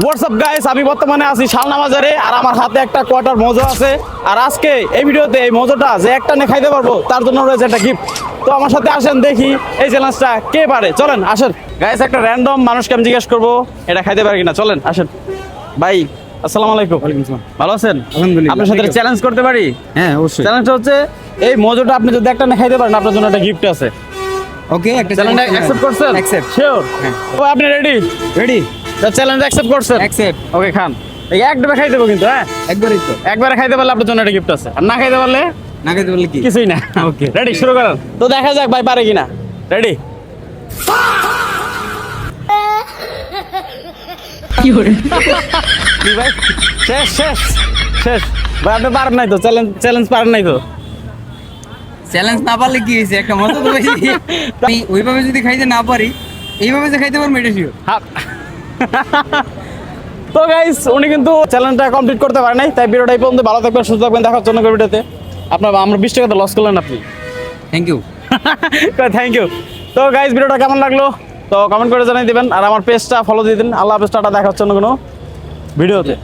WhatsApp guys, আমি বর্তমানে আছি শালনা বাজারে আর আমার হাতে একটা কোয়ার্টার মজো আছে। আর আজকে এই ভিডিওতে এই মজোটা যে একটা নে খাইতে পারবো তার জন্য রয়েছে একটা গিফট। তো আমার সাথে আসেন, দেখি এই চ্যালেঞ্জটা কে পারে। চলেন আসেন গাইস, একটা র্যান্ডম মানুষকে আমি জিজ্ঞেস করবো এটা খাইতে পারে কিনা। চলেন আসেন। ভাই আসসালামু আলাইকুম। ভালো আছেন? আলহামদুলিল্লাহ। আপনার সাথে চ্যালেঞ্জ করতে পারি? হ্যাঁ অবশ্যই। চ্যালেঞ্জটা হচ্ছে এই মজোটা আপনি যদি একটা নে খাইতে পারেন আপনার জন্য একটা গিফট আছে। ওকে, একটা চ্যালেঞ্জটা অ্যাকসেপ্ট করছেন? অ্যাকসেপ্ট। শিওর? হ্যাঁ। তো আপনি রেডি? রেডি? চ্যালেঞ্জ অ্যাকসেপ্ট করছেন? অ্যাকসেপ্ট। ওকে, খান। এই একবারে খাই দেবো কিন্তু, হ্যাঁ একবারই তো। একবারে খাইতে পারলে আপনার জন্য একটা গিফট আছে, আর না খাইতে পারলে না খেতে বললে কি? কিছুই না। ওকে। রেডি, শুরু করেন। তো দেখা যাক ভাই পারে কিনা। রেডি? কি ভাই? শেষ শেষ শেষ ভাই, আপনি পারেন নাই তো, চ্যালেঞ্জ পারেন নাই তো। চ্যালেঞ্জ না পারলে কি হয়েছে? একটা মজা তো পাইছি। আমি ওইভাবে যদি খাইতে না পারি, এইভাবে যে খাইতে পারবো এটা শিওর। হ্যাঁ। তো গাইস, উনি কিন্তু চ্যালেঞ্জটা কমপ্লিট করতে পারে নাই, তাই ভিডিওটা এই পর্যন্ত। ভালো থাকবেন, সুস্থ থাকবেন, দেখার জন্য ভিডিওতে। আপনার আমরা 20 টাকা তো লস করলেন আপনি। Thank you. Thank you. তো গাইস, ভিডিওটা কেমন লাগলো তো কমেন্ট করে জানিয়ে দিবেন, আর আমার পেজটা ফলো দিয়ে দিন। আল্লাহ হাফেজ, টাটা, দেখা হচ্ছে অন্য কোনো ভিডিওতে।